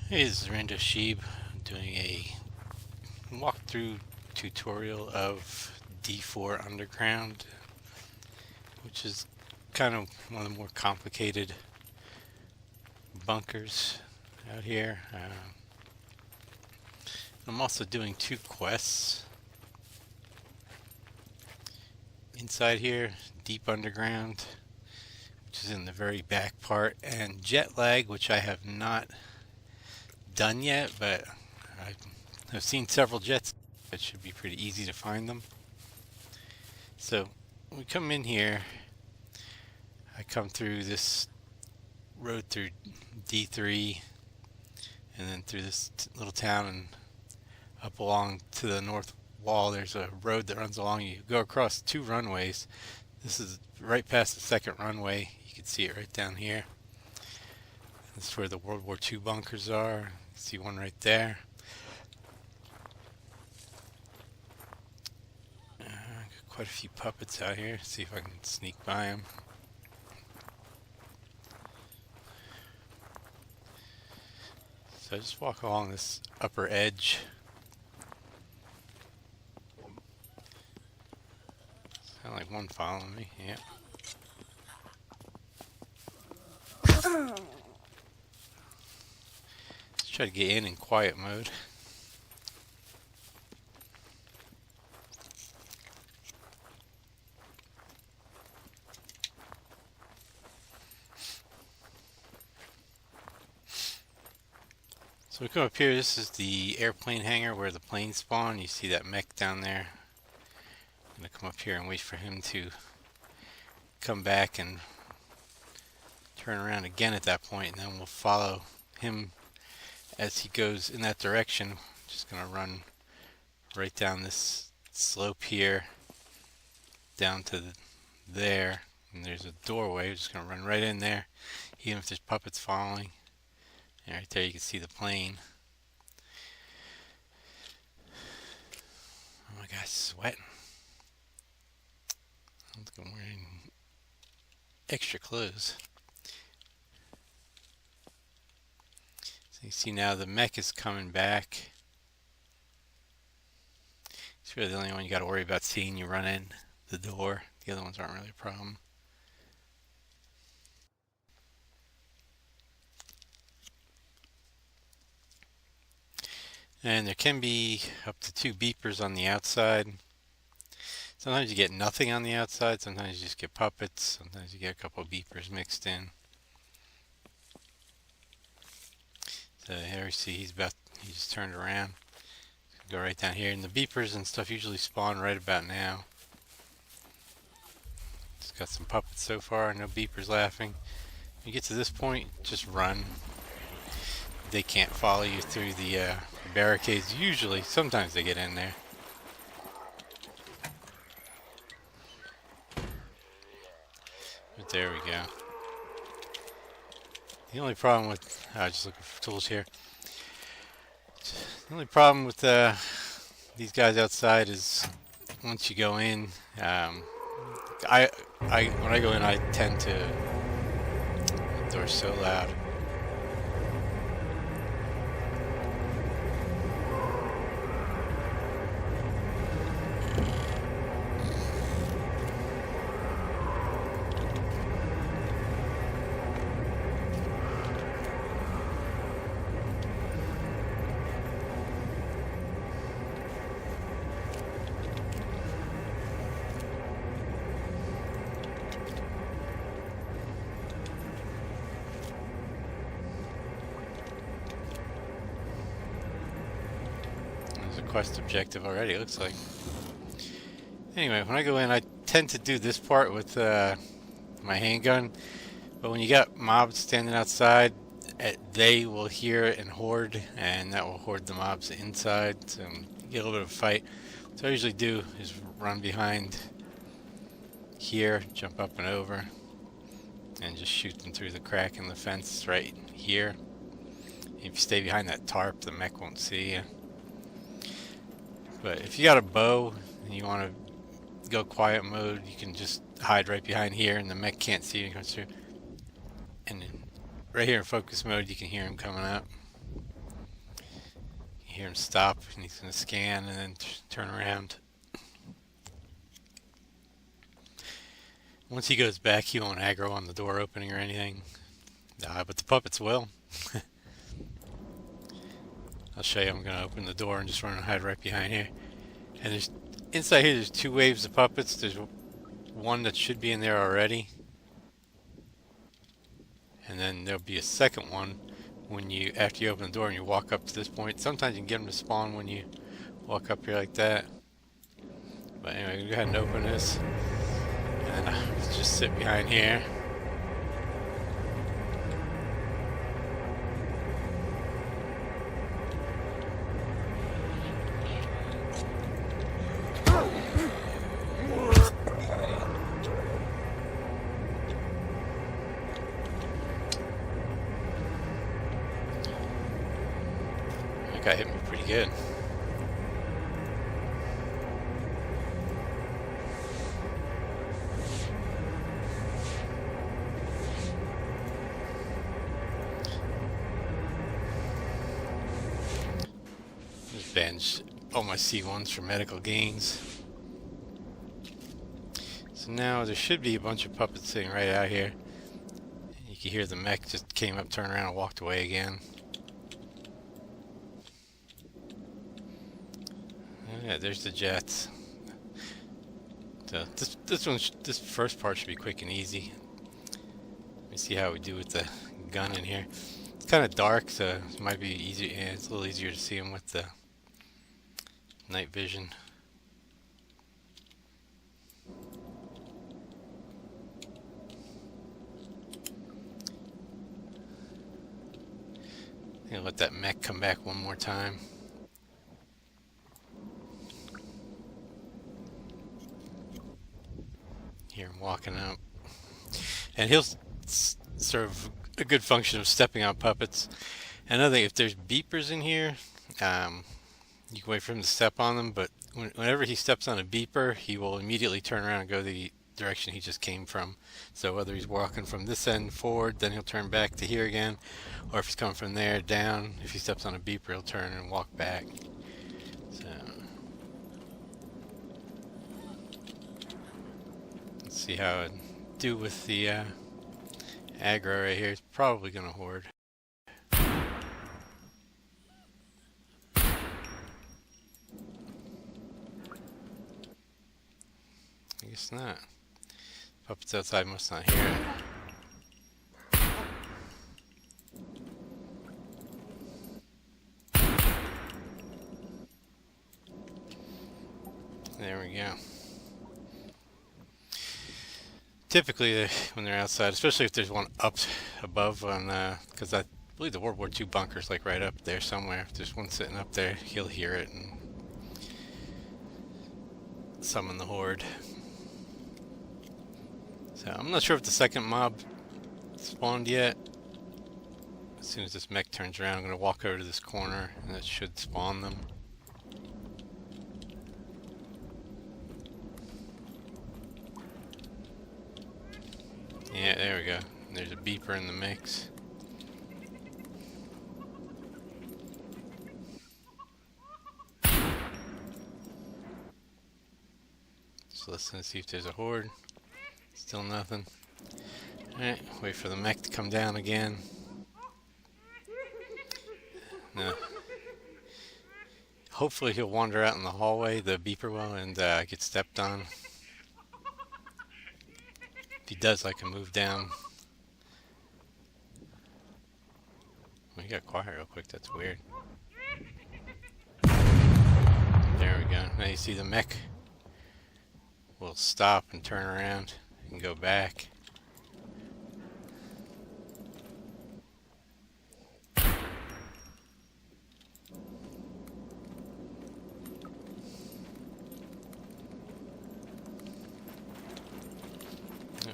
Hey, this is Rando Sheeb doing a walkthrough tutorial of D4 Underground, which is kind of one of the more complicated bunkers out here. I'm also doing two quests inside here, Deep Underground, which is in the very back part, and Jet Lag, which I have not done yet, but I've seen several jets. It should be pretty easy to find them. So we come in here, I come through this road through D3 and then through this little town and up along to the north wall. There's a road that runs along. You go across two runways. This is right past the second runway. You can see it right down here. This is where the World War II bunkers are. You see one right there. Got quite a few puppets out here. See if I can sneak by them. So I just walk along this upper edge. Sound like one following me. Yeah. Let's try to get in quiet mode. So we come up here. This is the airplane hangar where the planes spawn. You see that mech down there. I'm gonna come up here and wait for him to come back and turn around again at that point, and then we'll follow him as he goes in that direction. Just gonna run right down this slope here down to there, and there's a doorway. We're just gonna run right in there, even if there's puppets following. And right there you can see the plane. Oh my gosh, sweating. I think I'm wearing extra clothes. So you see now the mech is coming back. It's really the only one you got to worry about seeing. You run in the door. The other ones aren't really a problem. And there can be up to 2 beepers on the outside. Sometimes you get nothing on the outside, sometimes you just get puppets, sometimes you get a couple of beepers mixed in. So here we see he just turned around. Go right down here, and the beepers and stuff usually spawn right about now. Just got some puppets so far, no beepers laughing. When you get to this point, just run. They can't follow you through the barricades usually. Sometimes they get in there. But there we go. The only problem with just looking for tools here. The only problem with these guys outside is once you go in, when I go in, I tend to. The door's so loud. Quest objective already, it looks like. Anyway, when I go in, I tend to do this part with my handgun, but when you got mobs standing outside, they will hear it and horde, and that will horde the mobs inside, so you get a little bit of a fight. So what I usually do is run behind here, jump up and over, and just shoot them through the crack in the fence right here. If you stay behind that tarp, the mech won't see you. But if you got a bow and you want to go quiet mode, you can just hide right behind here and the mech can't see you. And then right here in focus mode, you can hear him coming up. You hear him stop, and he's going to scan and then turn around. Once he goes back, he won't aggro on the door opening or anything. But the puppets will. I'll show you. I'm going to open the door and just run and hide right behind here. And there's inside here, there's 2 waves of puppets. There's one that should be in there already. And then there'll be a second one when you, after you open the door and you walk up to this point. Sometimes you can get them to spawn when you walk up here like that. But anyway, go ahead and open this. And just sit behind here. That guy hit me pretty good. Bans all my C1s for medical gains. So now there should be a bunch of puppets sitting right out here. You can hear the mech just came up, turned around, and walked away again. Oh yeah, there's the jets. So this first part should be quick and easy. Let me see how we do with the gun in here. It's kind of dark, so it might be easier. Yeah, it's a little easier to see them with the night vision. I'll let that mech come back one more time. Hear him walking up. And he'll serve a good function of stepping on puppets. Another thing, if there's beepers in here, you can wait for him to step on them, but whenever he steps on a beeper, he will immediately turn around and go the direction he just came from. So whether he's walking from this end forward, then he'll turn back to here again, or if he's coming from there down, if he steps on a beeper, he'll turn and walk back. So let's see how it do with the aggro right here. It's probably going to horde. I guess not. Puppets outside must not hear it. There we go. Typically, when they're outside, especially if there's one up above on, because I believe the World War II bunker's like right up there somewhere. If there's one sitting up there, he'll hear it and summon the horde. So I'm not sure if the second mob spawned yet. As soon as this mech turns around, I'm going to walk over to this corner and it should spawn them. Yeah, there we go. There's a beeper in the mix. Just listen to see if there's a horde. Still nothing. Alright, wait for the mech to come down again. No. Hopefully he'll wander out in the hallway, the beeper will, and get stepped on. If he does, I can move down. Well, he got quiet real quick, that's weird. There we go. Now you see the mech will stop and turn around and go back.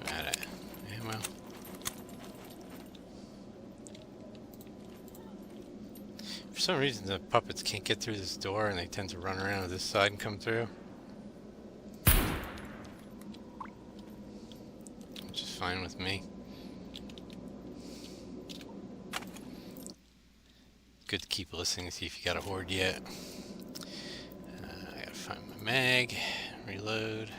Out of ammo. For some reason the puppets can't get through this door and they tend to run around to this side and come through. Which is fine with me. good to keep listening, see if you got a horde yet. I gotta find my mag, reload.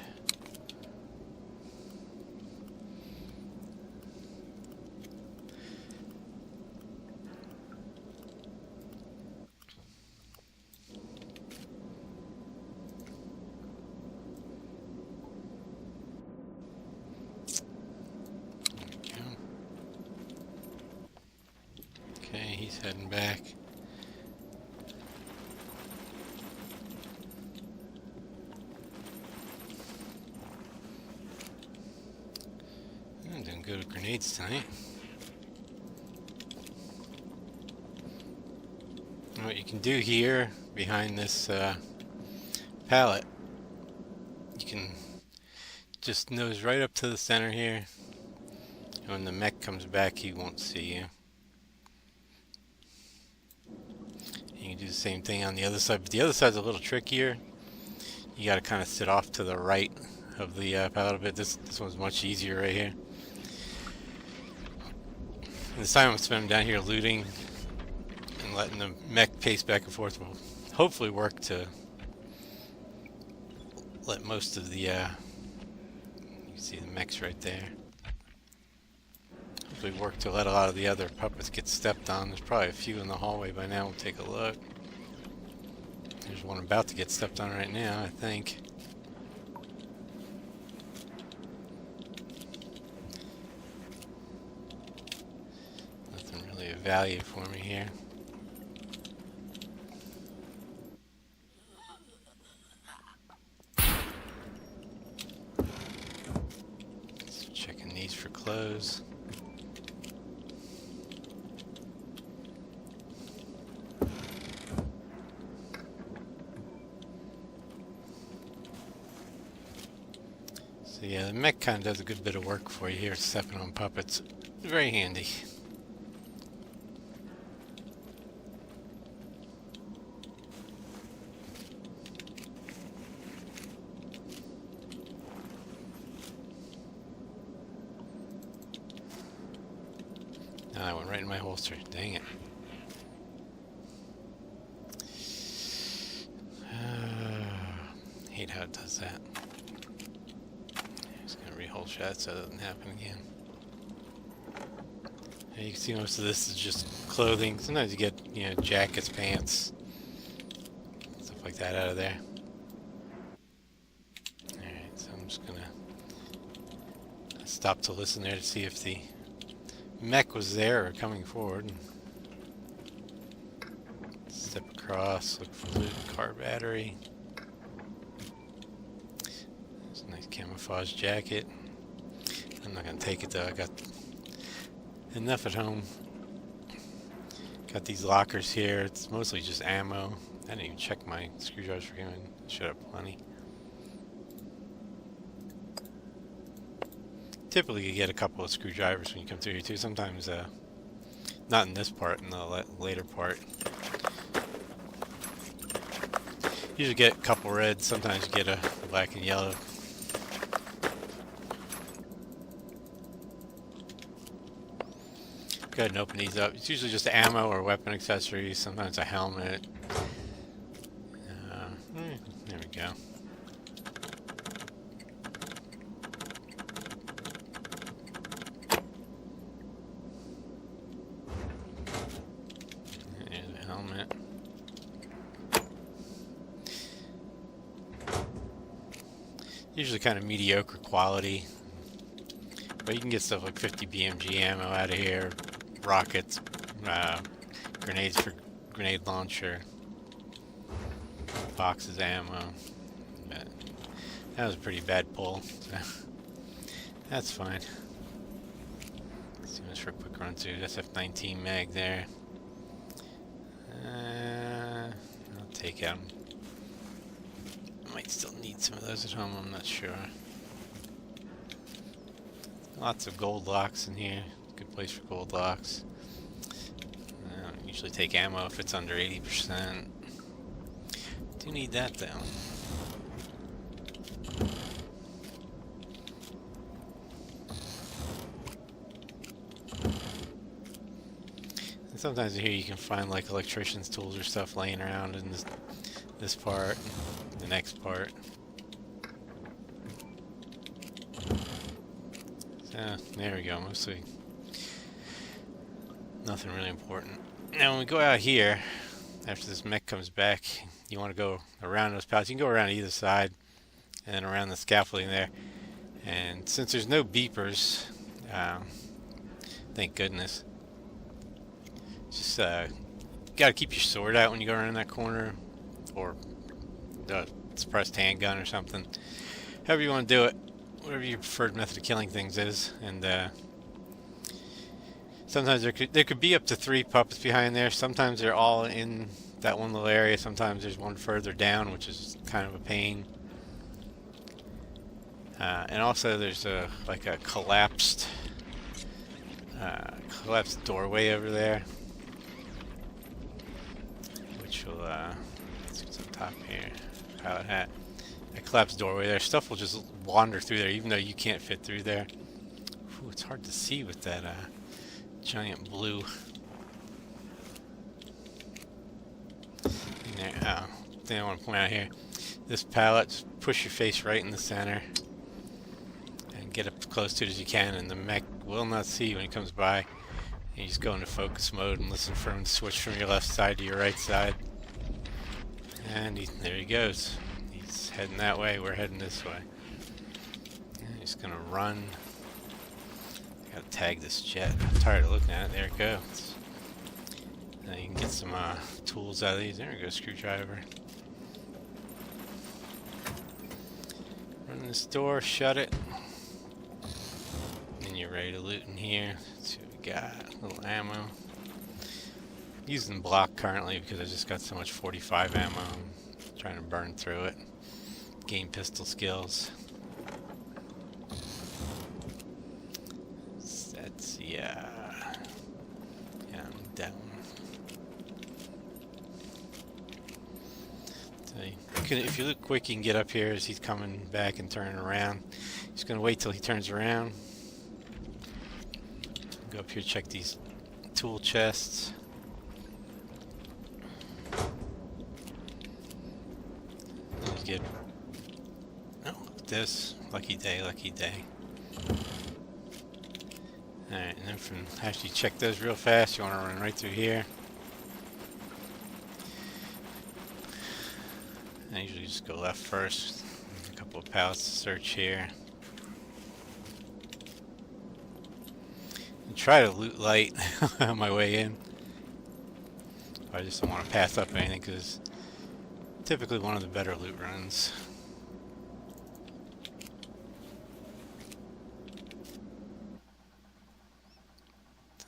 Okay, he's heading back. I'm doing good with grenades tonight. And what you can do here, behind this pallet, you can just nose right up to the center here. And when the mech comes back, he won't see you. You can do the same thing on the other side, but the other side's a little trickier. You got to kind of sit off to the right of the pallet a bit. This one's much easier right here. And this time I'm spending down here looting and letting the mech pace back and forth will hopefully work to let most of the you can see the mechs right there. Hopefully work to let a lot of the other puppets get stepped on. There's probably a few in the hallway by now. We'll take a look. There's one about to get stepped on right now, I think. Nothing really of value for me here. Just checking these for clothes. So yeah, the mech kind of does a good bit of work for you here, stepping on puppets. Very handy. Oh, that went right in my holster. Dang it. Hate how it does that. Just gonna re-hold shot so it doesn't happen again. And you can see most of this is just clothing. Sometimes you get, you know, jackets, pants, stuff like that out of there. Alright, so I'm just gonna stop to listen there to see if the mech was there or coming forward. Step across, look for loot, car battery. There's a nice camouflage jacket. I'm not gonna take it though, I got enough at home. Got these lockers here, it's mostly just ammo. I didn't even check my screwdrivers for him, I should have plenty. Typically you get a couple of screwdrivers when you come through here too. Sometimes, not in this part, in the later part. Usually get a couple reds, sometimes you get a black and yellow. Go ahead and open these up. It's usually just ammo or weapon accessories, sometimes a helmet. There we go. Helmet. Usually kind of mediocre quality, but you can get stuff like 50 BMG ammo out of here, rockets, grenades for grenade launcher, boxes of ammo. But that was a pretty bad pull, so that's fine. Let's do this for a quick run through. SF-19 mag there. I'll take them. Might still need some of those at home, I'm not sure. Lots of gold locks in here. Good place for gold locks. I don't usually take ammo if it's under 80%. Do need that though. And sometimes here you can find like electrician's tools or stuff laying around in this part, the next part. So there we go, mostly nothing really important. Now when we go out here, after this mech comes back, you want to go around those pallets. You can go around either side and then around the scaffolding there. And since there's no beepers, thank goodness, just gotta keep your sword out when you go around that corner, or suppressed handgun or something. However you want to do it, whatever your preferred method of killing things is. And sometimes there could be up to 3 puppets behind there. Sometimes they're all in that one little area. Sometimes there's one further down, which is kind of a pain. And also there's like a collapsed doorway over there, which will let's see what's on top here. Pilot hat. A collapsed doorway there. Stuff will just wander through there, even though you can't fit through there. Ooh, it's hard to see with that giant blue. There. Thing I want to point out here. This pallet, just push your face right in the center and get up as close to it as you can, and the mech will not see you when he comes by. And you just go into focus mode and listen for him to switch from your left side to your right side. And there he goes. He's heading that way, we're heading this way. And he's gonna run. Gotta tag this jet. I'm tired of looking at it. There it goes. Now you can get some tools out of these. There we go, screwdriver. Run this door, shut it. And you're ready to loot in here. Let's see what we got. A little ammo. Using block currently because I just got so much 45 ammo. I'm trying to burn through it. Gain pistol skills. That's yeah, I'm down. So if you look quick, you can get up here as he's coming back and turning around. He's gonna wait till he turns around. Go up here, check these tool chests. Let's get. Oh, this lucky day, lucky day. Alright, and then from after you check those real fast, you want to run right through here. I usually just go left first. There's a couple of pallets to search here. And try to loot light on my way in. I just don't want to pass up anything because it's typically one of the better loot runs.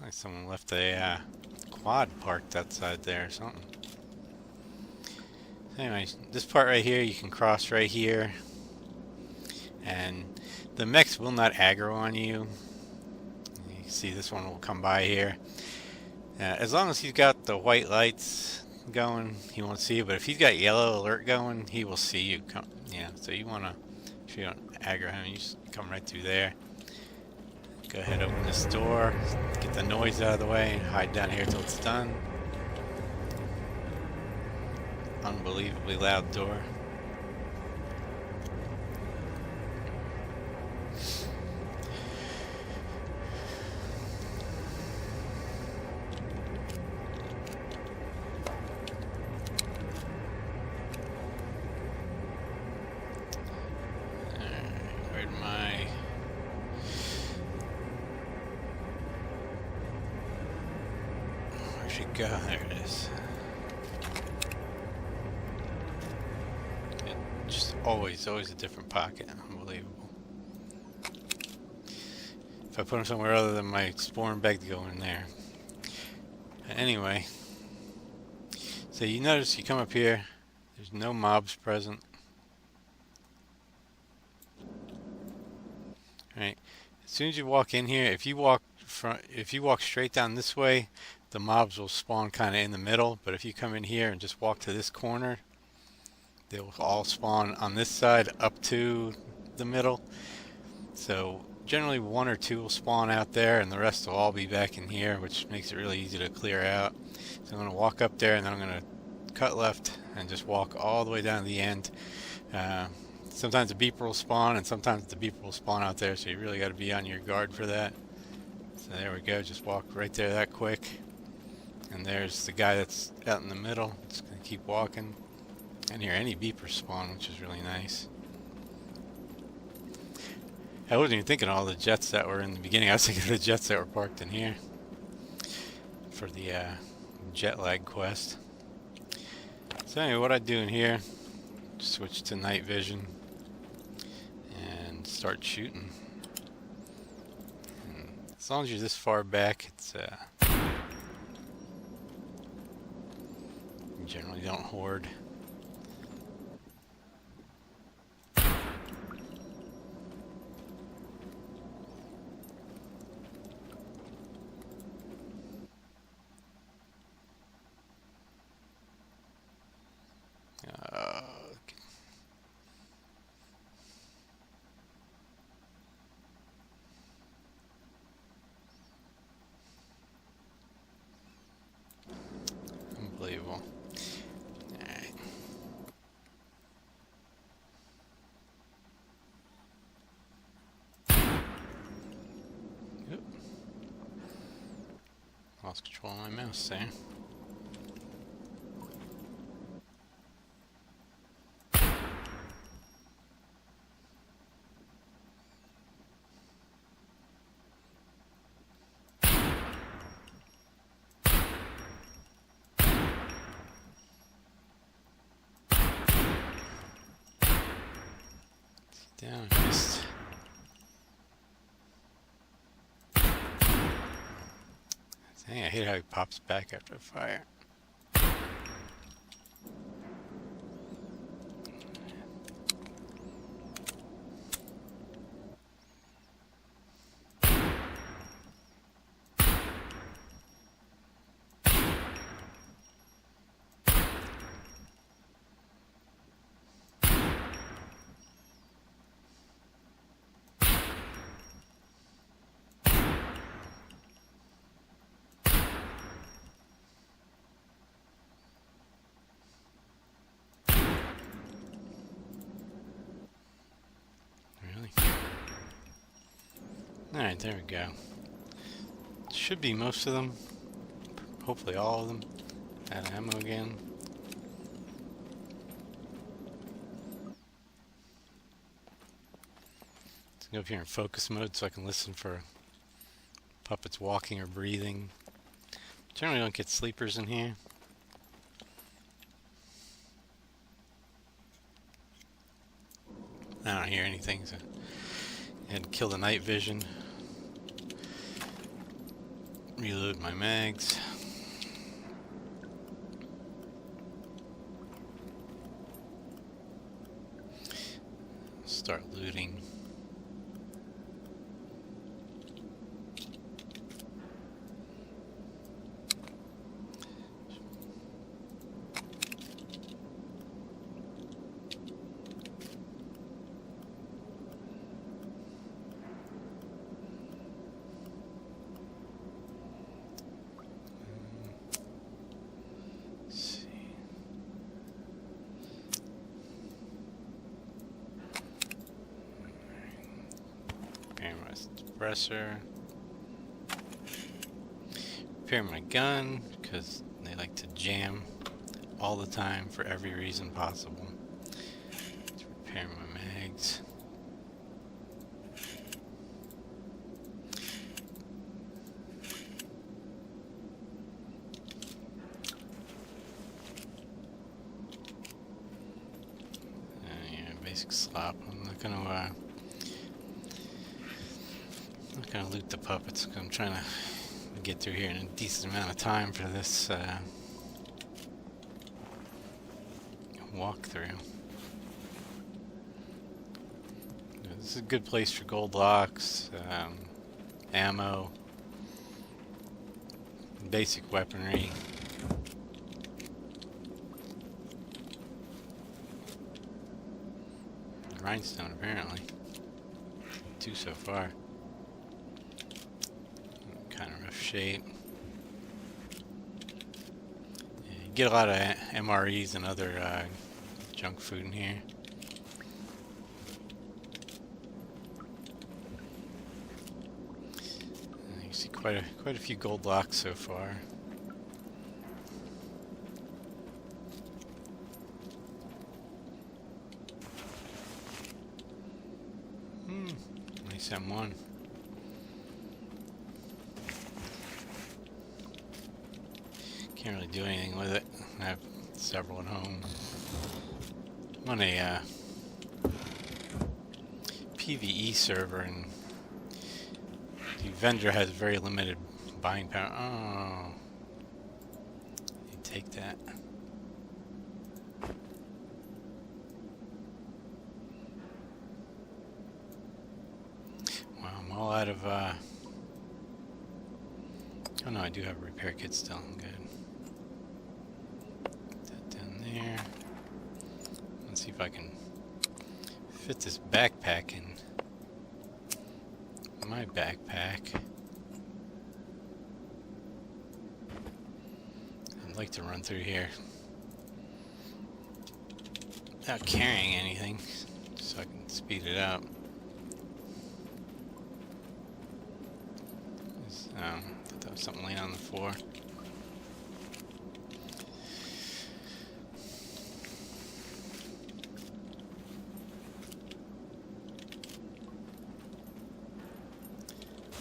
Like someone left a quad parked outside there or something. Anyway, this part right here, you can cross right here. And the mechs will not aggro on you. You can see this one will come by here. As long as he's got the white lights going, he won't see you. But if he's got yellow alert going, he will see you. Yeah, so you want to, if you don't aggro him, you just come right through there. Go ahead, open this door, get the noise out of the way, and hide down here till it's done. Unbelievably loud door. Where'd my... Where'd she go? There it is. Just always a different pocket. Unbelievable. If I put them somewhere other than my spawn bag to go in there. Anyway, so you notice you come up here, there's no mobs present. Right. As soon as you walk in here, if you walk straight down this way, the mobs will spawn kind of in the middle. But if you come in here and just walk to this corner, they will all spawn on this side up to the middle. So generally one or two will spawn out there and the rest will all be back in here, which makes it really easy to clear out. So I'm going to walk up there and then I'm going to cut left and just walk all the way down to the end. Sometimes the beeper will spawn and sometimes the beeper will spawn out there, so you really got to be on your guard for that. So there we go, just walk right there that quick. And there's the guy that's out in the middle. Just going to keep walking. I didn't hear any beepers spawn, which is really nice. I wasn't even thinking of all the jets that were in the beginning. I was thinking of the jets that were parked in here for the jet lag quest. So anyway, what I do in here, switch to night vision and start shooting. And as long as you're this far back, it's you generally don't hoard. Unbelievable. Alright. Oop. Lost control of my mouse there. Down, just dang, I hate how he pops back after a fire. Alright, there we go. Should be most of them. Hopefully all of them. Add ammo again. Let's go up here in focus mode so I can listen for puppets walking or breathing. Generally don't get sleepers in here. I don't hear anything, so and kill the night vision. Reload my mags. Start looting. Suppressor. Repair my gun because they like to jam all the time for every reason possible. Let's repair my mags. Yeah, basic slop. I'm not gonna loot the puppets because I'm trying to get through here in a decent amount of time for this walkthrough. This is a good place for gold locks, ammo, basic weaponry. Rhinestone apparently. 2 so far. shape. Yeah, you get a lot of MREs and other junk food in here. You see quite a few gold locks so far. Nice M1. Can't really do anything with it. I have several at home. I'm on a PVE server, and the vendor has very limited buying power. Oh, you take that. Wow, I'm all out of. Oh no, I do have a repair kit still. I'm good. Put that down there. Let's see if I can fit this backpack in my backpack. I'd like to run through here without carrying anything, so I can speed it up. I thought there was something laying on the floor.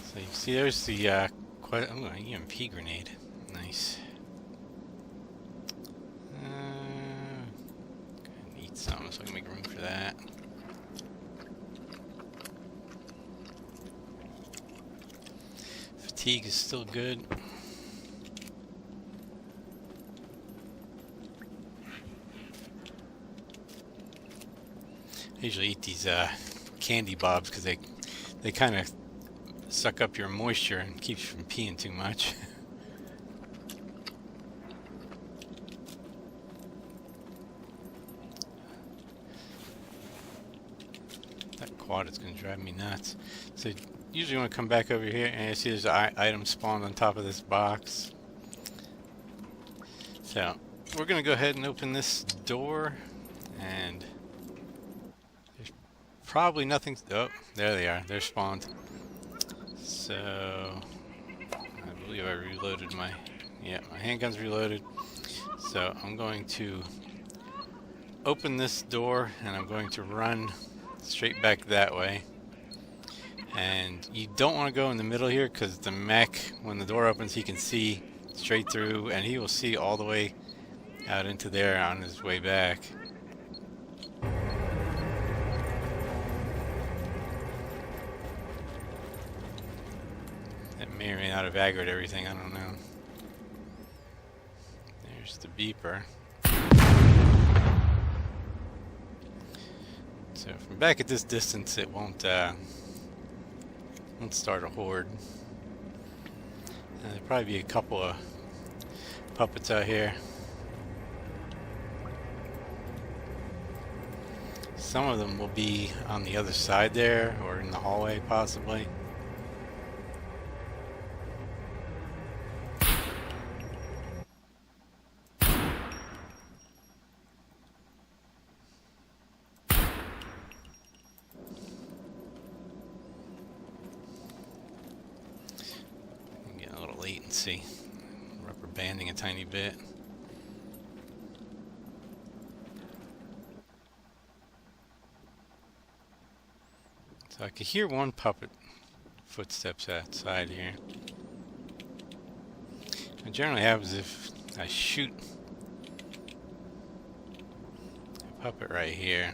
So you see there's the an EMP grenade. Nice. Go ahead and eat some so I can make room for that. Fatigue is still good. I usually eat these candy bobs because they kind of suck up your moisture and keeps you from peeing too much. That quad is going to drive me nuts. So usually want to come back over here and you see there's an item spawned on top of this box. So we're going to go ahead and open this door, and there's probably nothing. Oh, there they are. They're spawned. So I believe I reloaded my handgun's reloaded. So I'm going to open this door and I'm going to run straight back that way. And you don't want to go in the middle here because the mech, when the door opens, he can see straight through and he will see all the way out into there on his way back. That may or may not have aggroed everything, I don't know. There's the beeper. So from back at this distance it won't start a horde. There'll probably be a couple of puppets out here. Some of them will be on the other side there or in the hallway possibly. Latency, rubber banding a tiny bit. So I could hear one puppet footsteps outside here. What generally happens if I shoot a puppet right here,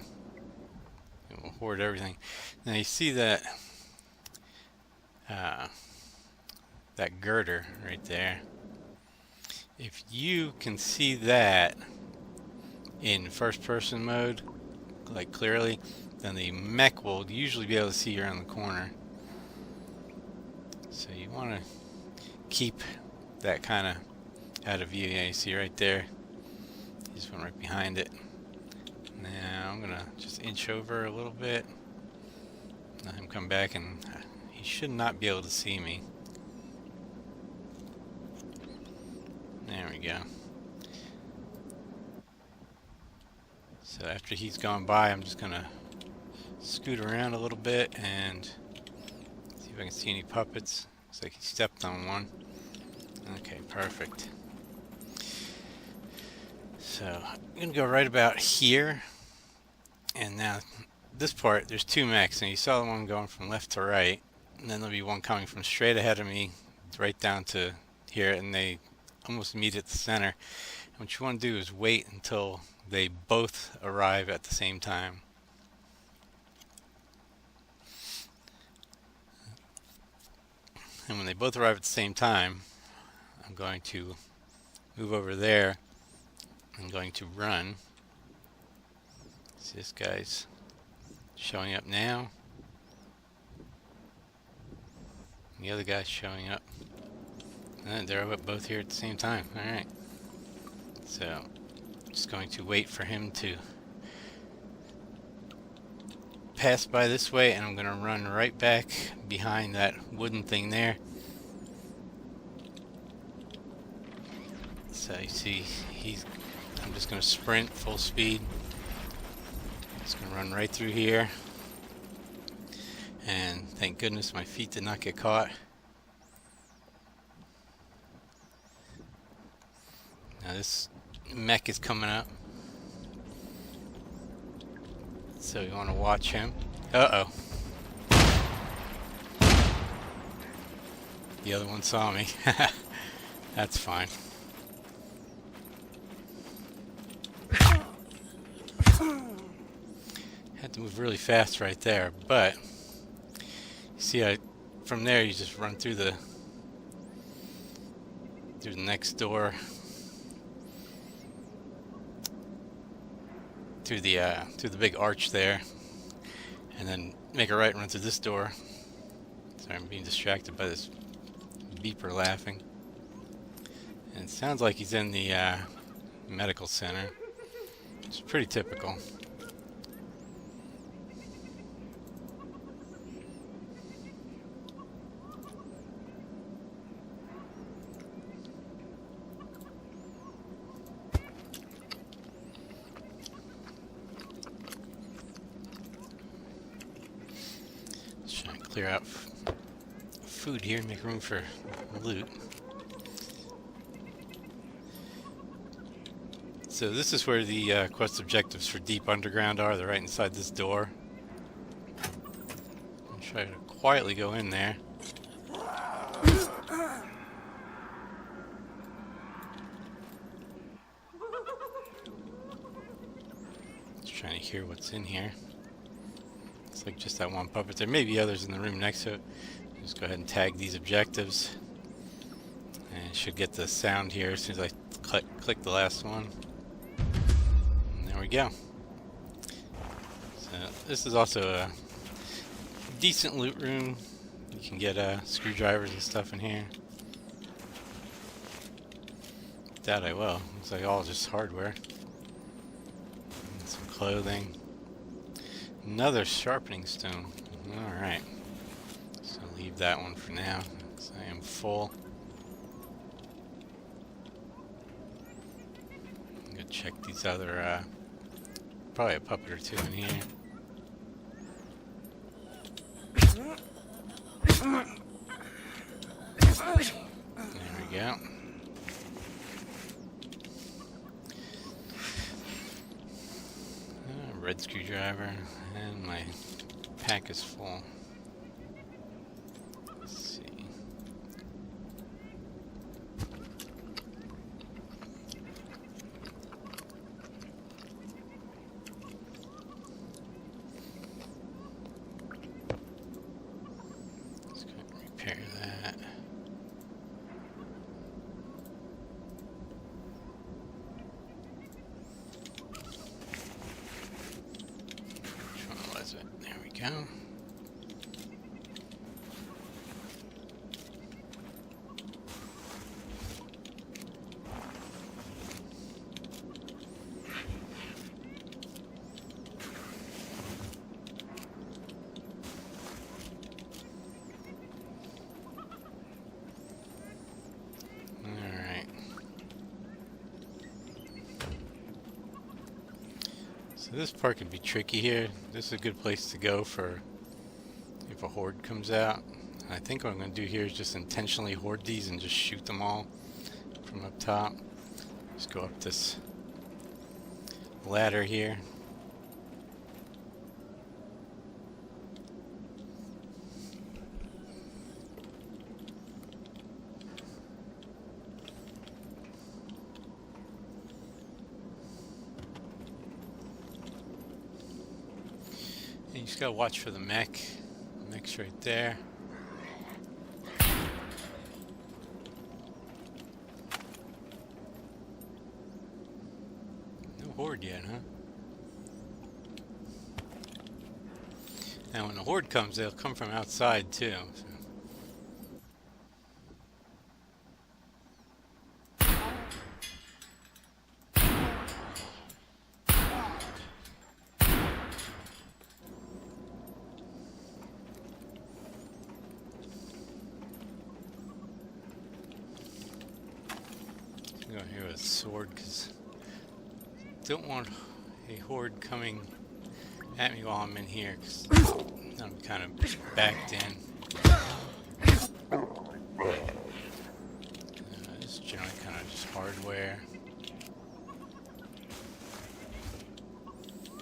it will hoard everything. Now you see that that girder right there. If you can see that in first person mode, like clearly, then the mech will usually be able to see you around the corner. So you want to keep that kind of out of view. Yeah, you see right there, he just went right behind it. Now I'm gonna just inch over a little bit, let him come back, and he should not be able to see me. There we go. So after he's gone by, I'm just gonna scoot around a little bit and see if I can see any puppets. Looks like he stepped on one. Okay, perfect. So I'm gonna go right about here. And now this part, there's two mechs, and you saw the one going from left to right, and then there'll be one coming from straight ahead of me right down to here, and they almost meet at the center. And what you want to do is wait until they both arrive at the same time. And when they both arrive at the same time, I'm going to move over there. I'm going to run. See, this guy's showing up now. And the other guy's showing up. And they're both here at the same time. Alright. So, just going to wait for him to pass by this way, and I'm going to run right back behind that wooden thing there. So you see, I'm just going to sprint full speed. Just going to run right through here. And thank goodness my feet did not get caught. Now this mech is coming up. So you want to watch him. Uh-oh. The other one saw me. That's fine. Had to move really fast right there, but you see, from there you just run through the next door, through the big arch there, and then make a right and run through this door. Sorry, I'm being distracted by this beeper laughing. And it sounds like he's in the medical center. It's pretty typical. Just trying to clear out food here and make room for loot. So this is where the quest objectives for Deep Underground are. They're right inside this door. I'll try to quietly go in there. Just trying to hear what's in here. It's like just that one puppet. There may be others in the room next to it. Just go ahead and tag these objectives. And it should get the sound here as soon as I click the last one. There we go. So this is also a decent loot room. You can get screwdrivers and stuff in here. That I will. Looks like all just hardware. And some clothing. Another sharpening stone. Alright. So leave that one for now, because I am full. I'm gonna check these other probably a puppet or two in here. There we go. Red screwdriver, and my pack is full. Let's see. Let's go ahead and repair that. Which one was it? There we go. So this part can be tricky here. This is a good place to go for if a horde comes out. I think what I'm going to do here is just intentionally horde these and just shoot them all from up top. Just go up this ladder here. And you just gotta watch for the mech. The mech's right there. No horde yet, huh? Now when the horde comes, they'll come from outside too. So. Go here with a sword because I don't want a horde coming at me while I'm in here because I'm kind of backed in. This is generally kind of just hardware. Go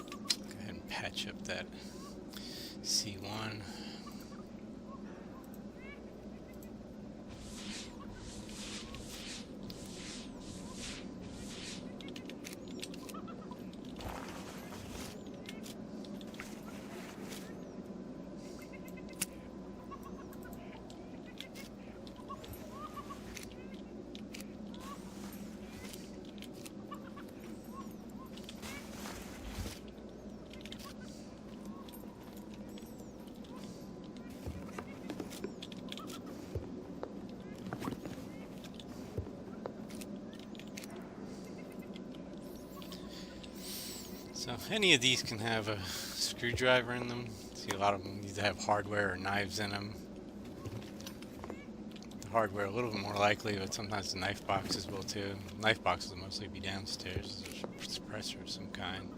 ahead and patch up that C1. So any of these can have a screwdriver in them. See, a lot of them need to have hardware or knives in them. The hardware a little bit more likely, but sometimes the knife boxes will too. Knife boxes will mostly be downstairs. There's a suppressor of some kind.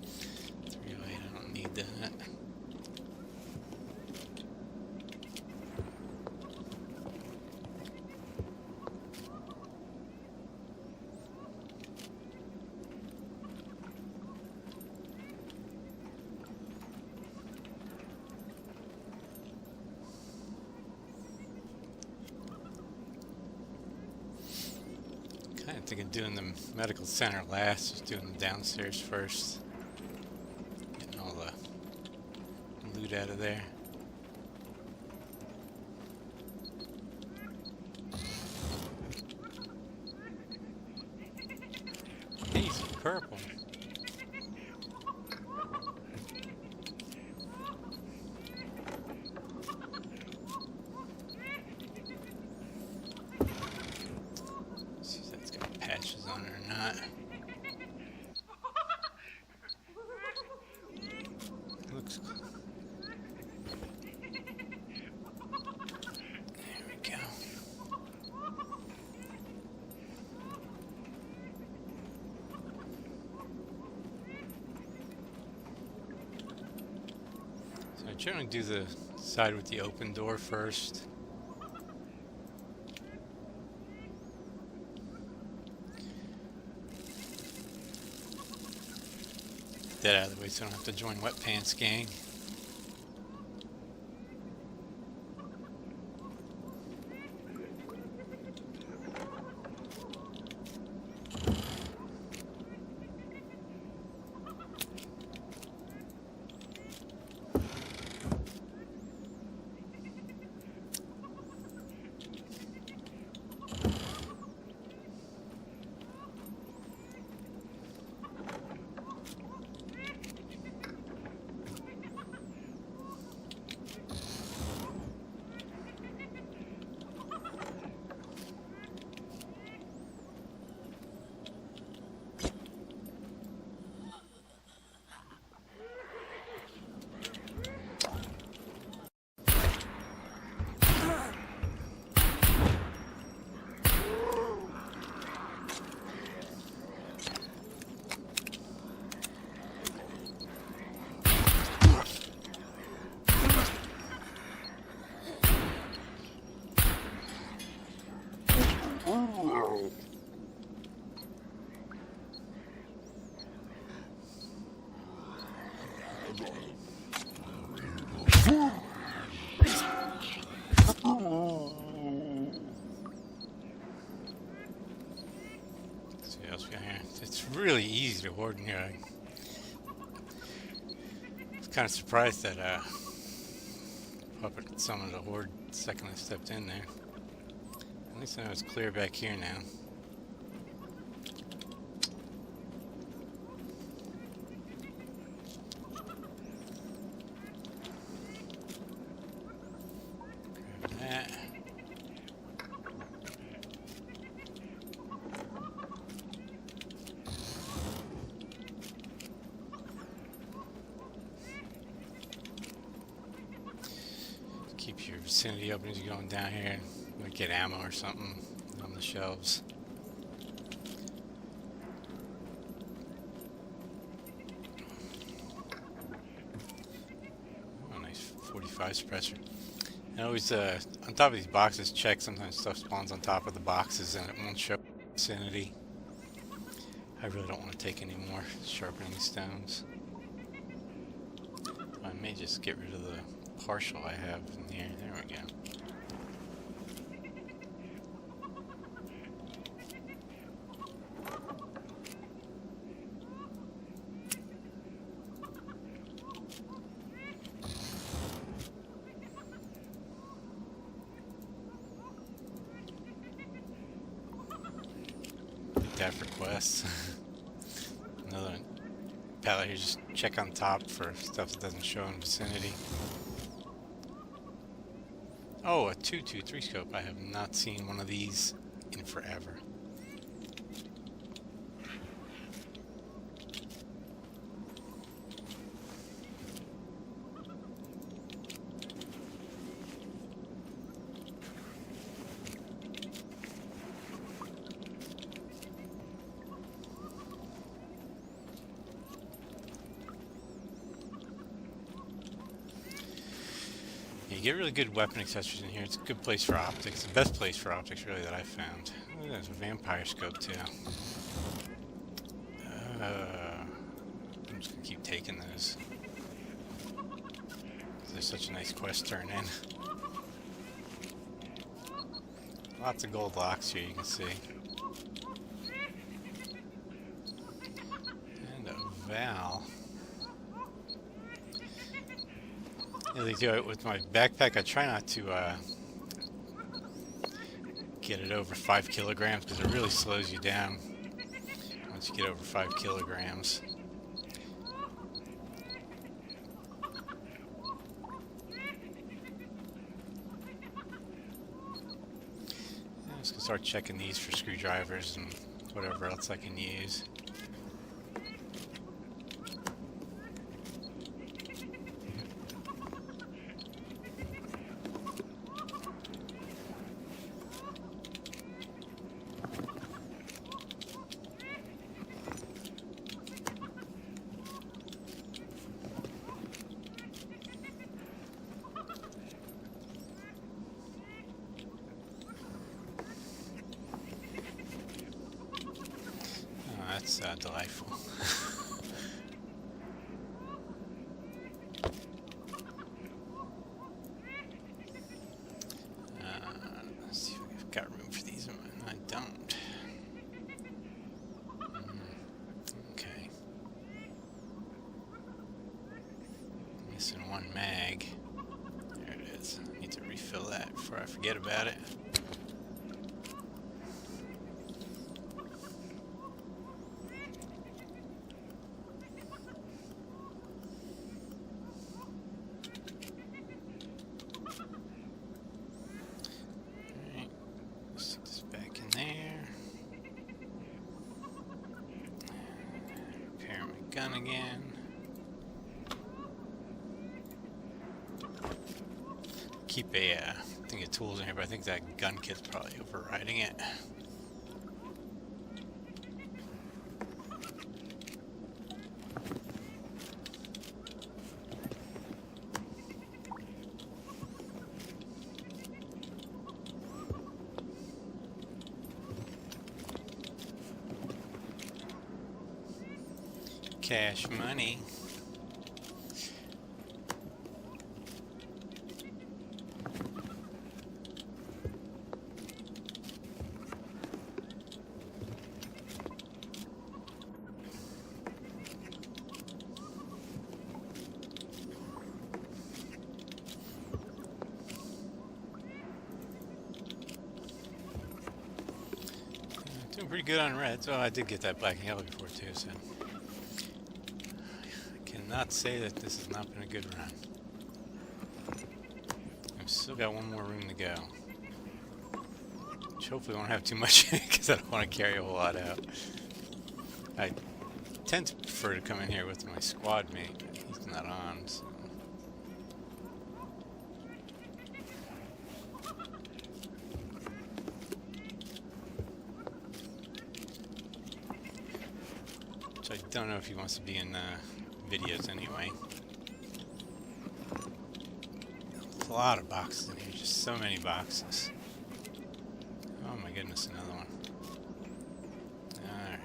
308, I don't need that. I think I'm doing the medical center last, just doing the downstairs first. Getting all the loot out of there. Hey, some purple. Patches on it or not. Looks cool. There we go. So I generally do the side with the open door first. That out of the way so I don't have to join Wet Pants Gang. See what else we got here. It's really easy to hoard in here. I was kind of surprised that puppet summoned a horde the second I stepped in there. At least I know it's clear back here now. Grab that. Keep your vicinity open as you're going down here. Might get ammo or something on the shelves. Oh, nice 45 suppressor. And always on top of these boxes, check. Sometimes stuff spawns on top of the boxes and it won't show vicinity. I really don't want to take any more sharpening stones. I may just get rid of the partial I have in here. There we go. Did that for quests. Another pallet here, just check on top for stuff that doesn't show in vicinity. Oh, a 223 scope. I have not seen one of these in forever. You get really good weapon accessories in here. It's a good place for optics. The best place for optics, really, that I've found. Oh, there's a vampire scope, too. I'm just going to keep taking those. There's such a nice quest turn in. Lots of gold locks here, you can see. And a Val. With my backpack, I try not to get it over 5 kilograms because it really slows you down once you get over 5 kilograms. I'm just going to start checking these for screwdrivers and whatever else I can use. That's delightful. Let's see if I've got room for these. I don't. Okay. Missing one mag. There it is. I need to refill that before I forget about it. Gun again. Keep a thing of tools in here, but I think that gun kit's probably overriding it. Cash money. Doing pretty good on reds. Oh, I did get that black and yellow before too, so I cannot say that this has not been a good run. I've still got one more room to go, which hopefully won't have too much in it because I don't want to carry a whole lot out. I tend to prefer to come in here with my squad mate, but he's not on, so. I don't know if he wants to be in videos anyway. There's a lot of boxes in here, just so many boxes. Oh my goodness, another one. Alright.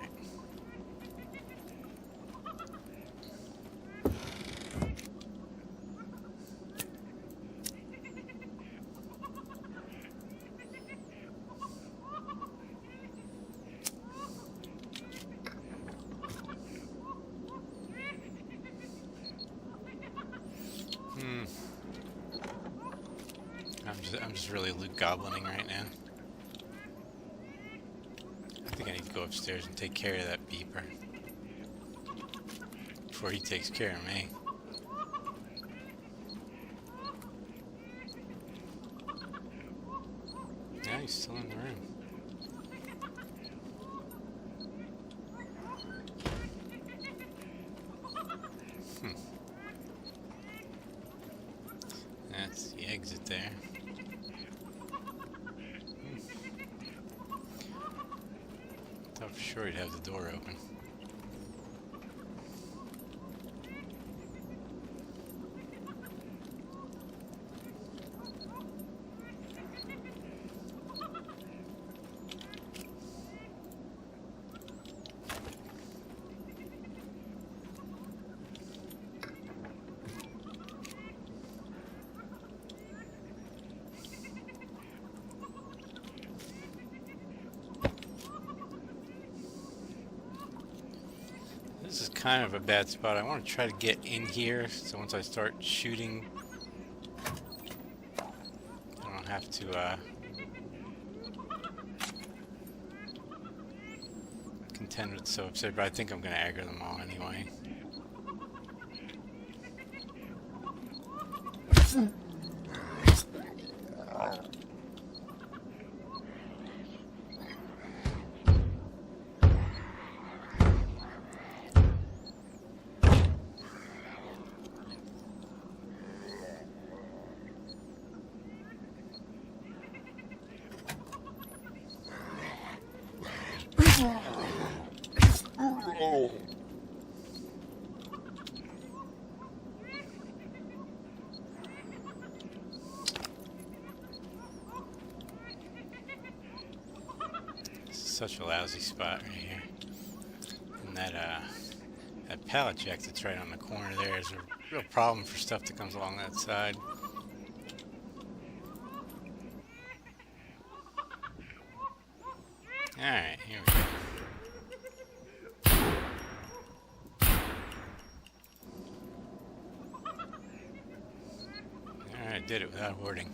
I'm just really loot goblining right now. I think I need to go upstairs and take care of that beeper before he takes care of me. Yeah, he's still in the room. That's the exit there. Thought for sure he'd have the door open. This is kind of a bad spot. I want to try to get in here, so once I start shooting, I don't have to contend with so upset, but I think I'm going to aggro them all anyway. Such a lousy spot right here. And that pallet jack that's right on the corner there is a real problem for stuff that comes along that side. Alright, here we go. Alright, did it without hoarding.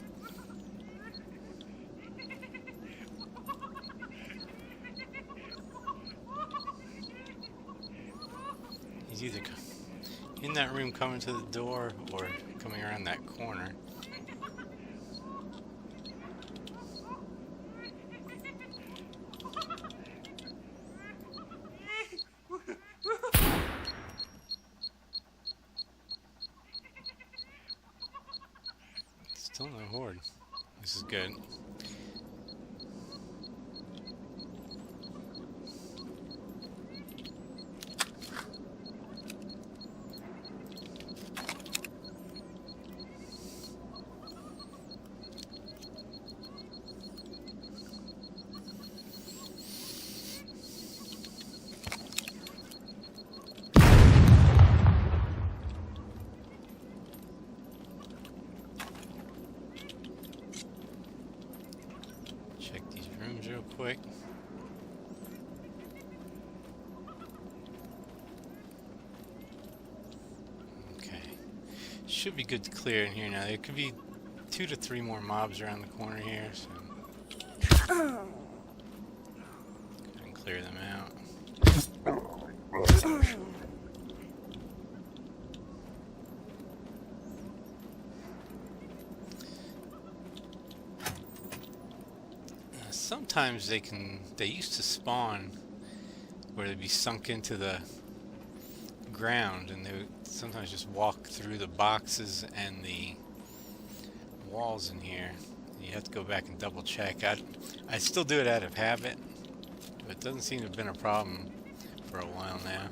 He's either in that room coming to the door or coming around that corner. Still no horde. This is good. real quick. Okay. Should be good to clear in here now. There could be 2 to 3 more mobs around the corner here, so go ahead and clear them out. Sometimes they used to spawn where they'd be sunk into the ground, and they would sometimes just walk through the boxes and the walls in here. You have to go back and double check. I still do it out of habit, but it doesn't seem to have been a problem for a while now.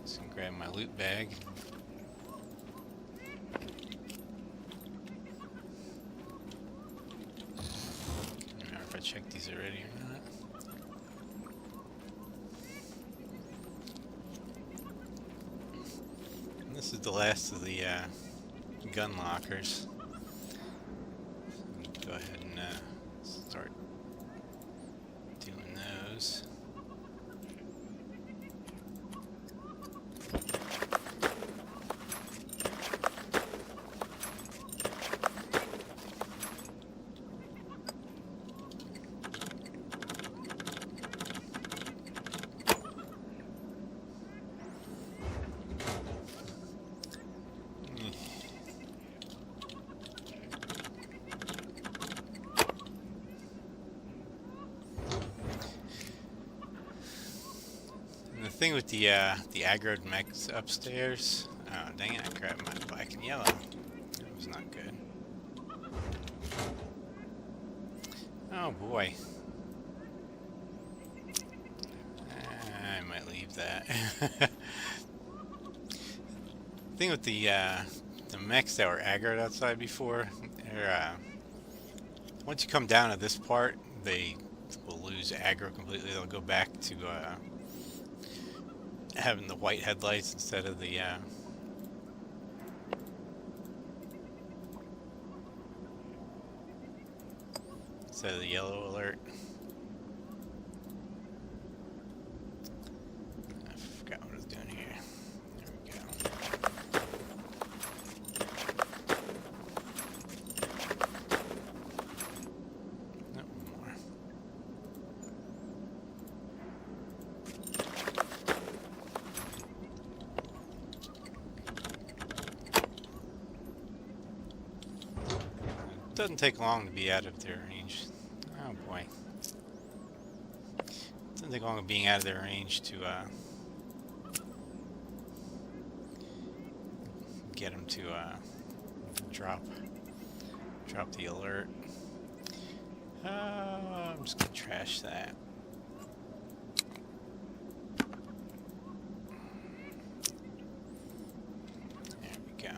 Just gonna grab my loot bag. Check these already or not. And this is the last of the gun lockers. Go ahead and start doing those. Thing with the aggroed mechs upstairs. Oh dang it! I grabbed my black and yellow. That was not good. Oh boy. I might leave that. Thing with the mechs that were aggroed outside before, they're once you come down to this part, they will lose aggro completely. They'll go back to having the white headlights instead of the yellow alert. I forgot what I was doing here. There we go. Nope, one more. Doesn't take long to be out of their range. Oh boy. Doesn't take long of being out of their range to get them to drop the alert. I'm just gonna trash that. There we go.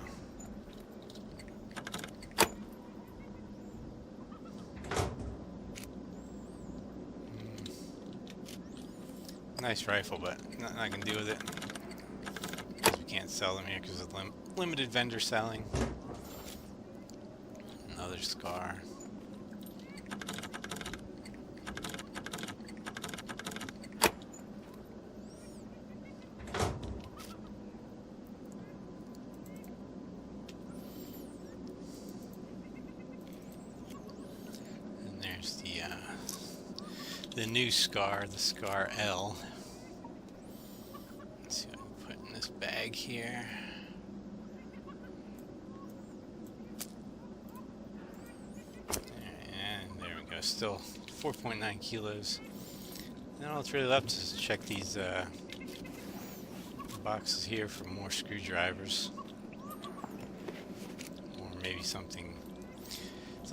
Nice rifle, but nothing I can do with it because we can't sell them here because of limited vendor selling. Another scar. And there's the new scar, the Scar L. Let's see what I can put in this bag here. And there we go, still 4.9 kilos. And all that's really left is to check these boxes here for more screwdrivers. Or maybe something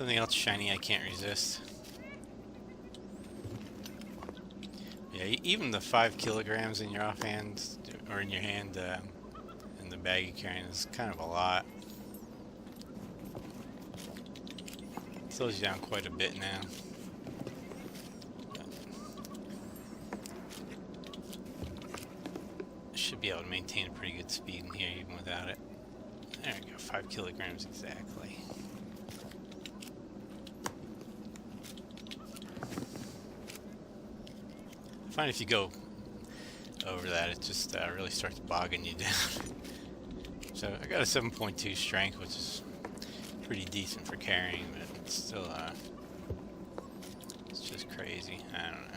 else shiny I can't resist. Yeah, even the 5 kilograms in your offhand, or in your hand, in the bag you're carrying is kind of a lot. It slows you down quite a bit now. Should be able to maintain a pretty good speed in here even without it. There we go, 5 kilograms exactly. find if you go over that, it just really starts bogging you down. So I got a 7.2 strength, which is pretty decent for carrying, but it's still, it's just crazy. I don't know.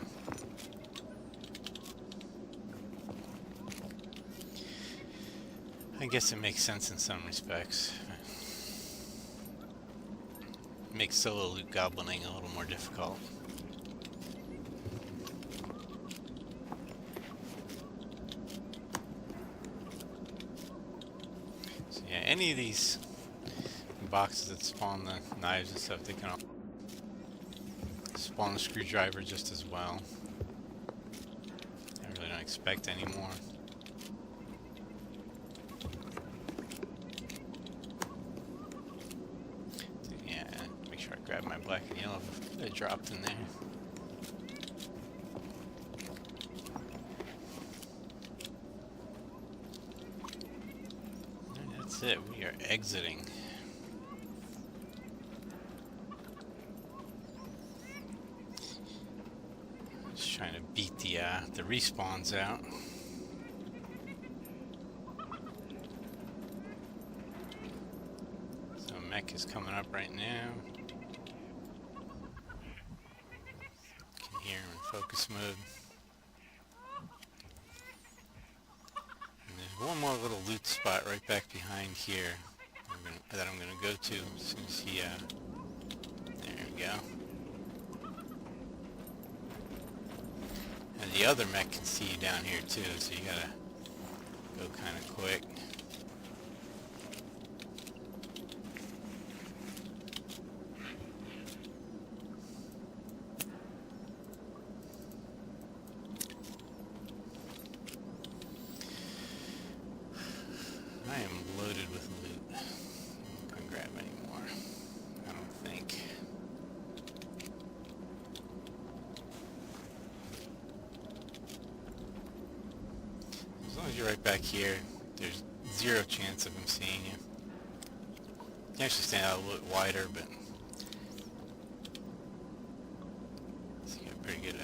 I guess it makes sense in some respects. It makes solo loot goblining a little more difficult. So yeah, any of these boxes that spawn the knives and stuff, they can all spawn the screwdriver just as well. I really don't expect any more. Grab my black and yellow that dropped in there. And that's it. We are exiting. Just trying to beat the respawns out. So mech is coming up right now. Focus mode. And there's one more little loot spot right back behind here that I'm gonna go to as soon as he, there we go. And the other mech can see you down here too, so you gotta go kind of quick. I am loaded with loot. I'm not gonna grab any more. I don't think. As long as you're right back here, there's zero chance of him seeing you. You can actually stand out a little bit wider, but you got pretty good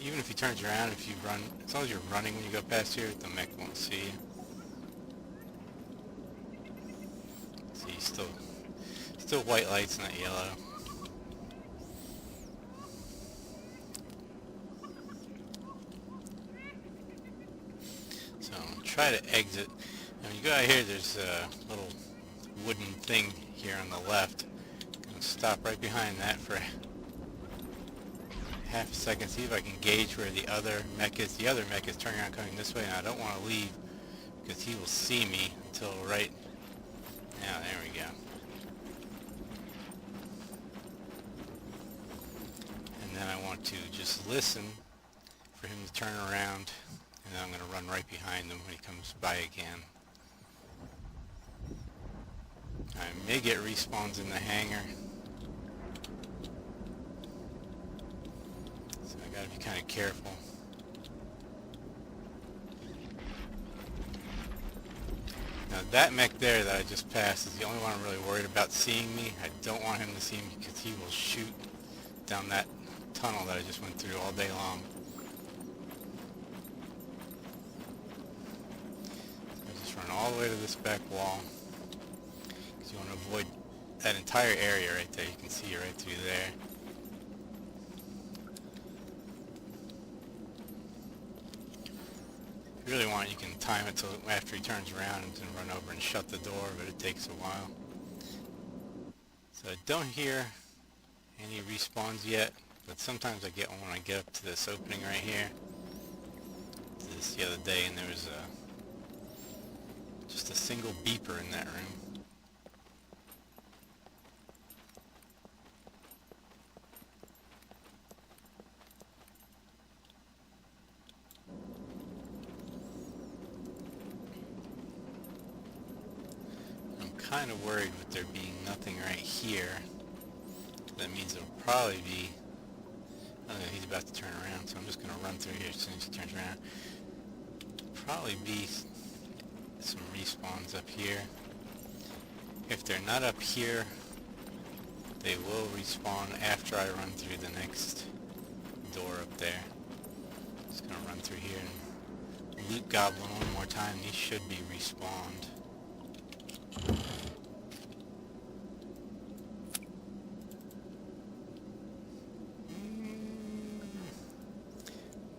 even if he turns around, if you run, as long as you're running when you go past here, the mech won't see you. See, still white lights, not yellow. So I'm gonna try to exit. And when you go out here, there's a little wooden thing here on the left. I'm gonna stop right behind that for half a second, see if I can gauge where the other mech is. The other mech is turning around coming this way, and I don't want to leave because he will see me until right now. There we go. And then I want to just listen for him to turn around, and then I'm going to run right behind him when he comes by again. I may get respawns in the hangar. Gotta be kind of careful. Now that mech there that I just passed is the only one I'm really worried about seeing me. I don't want him to see me because he will shoot down that tunnel that I just went through all day long. So I just run all the way to this back wall because you want to avoid that entire area right there. You can see it right through there. If you really want, you can time it till after he turns around and then run over and shut the door, but it takes a while. So I don't hear any respawns yet, but sometimes I get one when I get up to this opening right here. Did this the other day, and there was just a single beeper in that room. Kind of worried with there being nothing right here. That means it'll probably be... Oh, he's about to turn around, so I'm just going to run through here as soon as he turns around. Probably be some respawns up here. If they're not up here, they will respawn after I run through the next door up there. Just going to run through here and loot goblin one more time. These should be respawned.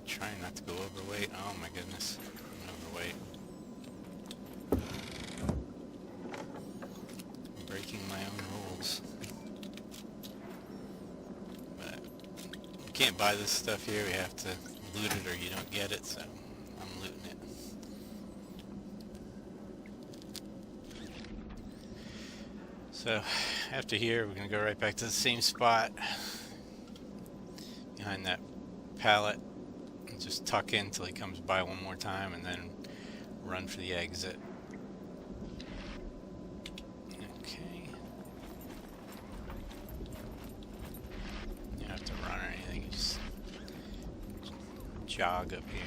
Trying not to go overweight. Oh my goodness, I'm overweight. I'm breaking my own rules. But you can't buy this stuff here. We have to loot it or you don't get it, so I'm looting it. So after here, we're going to go right back to the same spot behind that pallet. Just tuck in until he comes by one more time and then run for the exit. Okay. You don't have to run or anything, you just jog up here.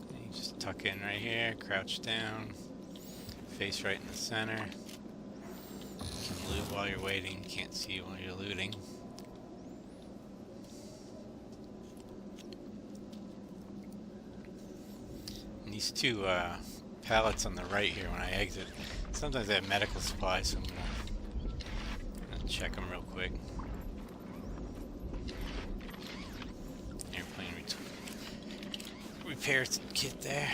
And you just tuck in right here, crouch down, face right in the center. You can loot while you're waiting, you can't see while you're looting. And these two pallets on the right here when I exit, sometimes they have medical supplies, so I'm gonna check them real quick. Airplane repair kit there.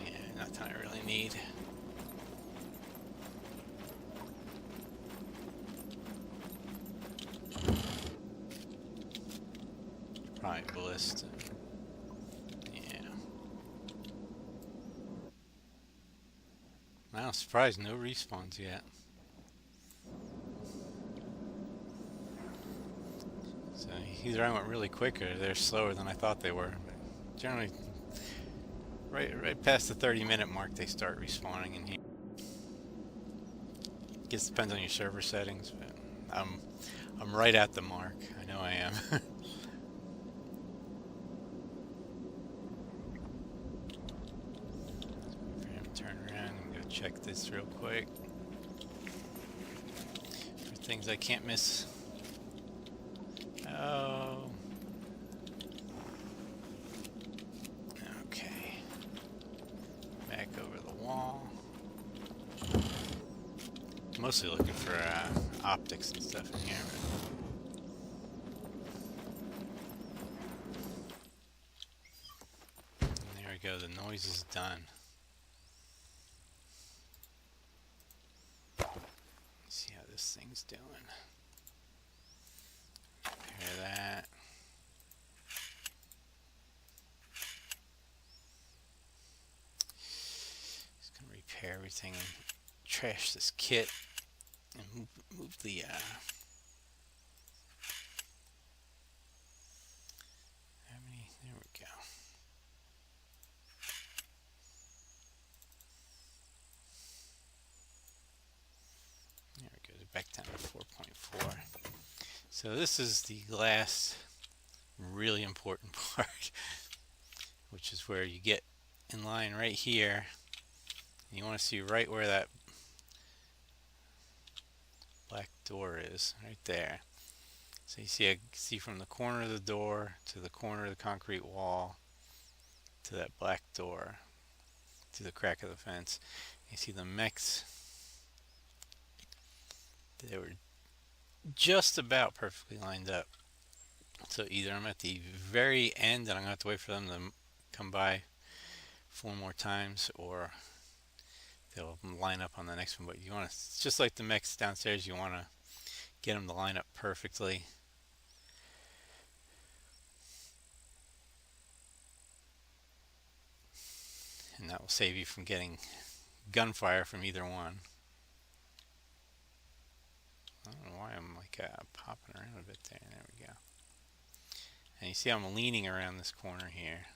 Yeah, nothing I really need. Probably ballista. Yeah. Wow, surprised no respawns yet. So either I went really quick or they're slower than I thought they were. But generally, right past the 30-minute mark, they start respawning in here. Guess it depends on your server settings, but I'm right at the mark. I know I am. Check this real quick for things I can't miss. Oh. Okay. Back over the wall. Mostly looking for optics and stuff in here. And there we go. The noise is done. See how this thing's doing. Repair that. Just gonna repair everything and trash this kit and move the how many? There we go. There we go, back down to 4.4. So this is the last really important part, which is where you get in line right here. And you want to see right where that black door is, right there. So you see from the corner of the door to the corner of the concrete wall to that black door to the crack of the fence. You see the mechs. They were just about perfectly lined up. So either I'm at the very end and I'm going to have to wait for them to come by 4 more times, or they'll line up on the next one. But you want to, just like the mechs downstairs, you want to get them to line up perfectly. And that will save you from getting gunfire from either one. I don't know why I'm like popping around a bit there. There we go. And you see I'm leaning around this corner here.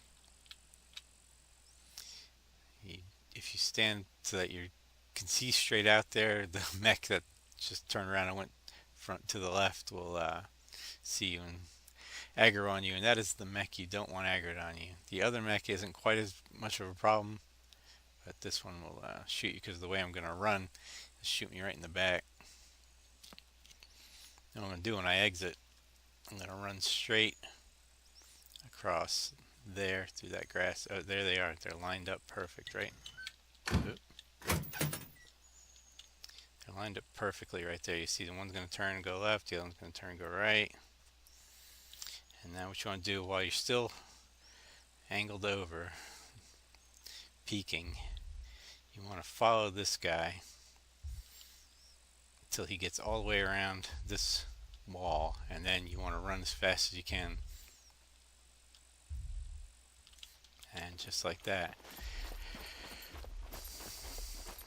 If you stand so that you can see straight out there. The mech that just turned around and went front to the left will see you and aggro on you, and that is the mech you don't want aggroed on you. The other mech isn't quite as much of a problem, but this one will shoot you because the way I'm going to run is shoot me right in the back. And what I'm going to do when I exit, I'm going to run straight across there through that grass. Oh, there they are. They're lined up perfect, right? Oop. They're lined up perfectly right there. You see the one's going to turn and go left, the other one's going to turn and go right. And now what you want to do while you're still angled over, peeking, you want to follow this guy until he gets all the way around this wall, and then you want to run as fast as you can. And just like that.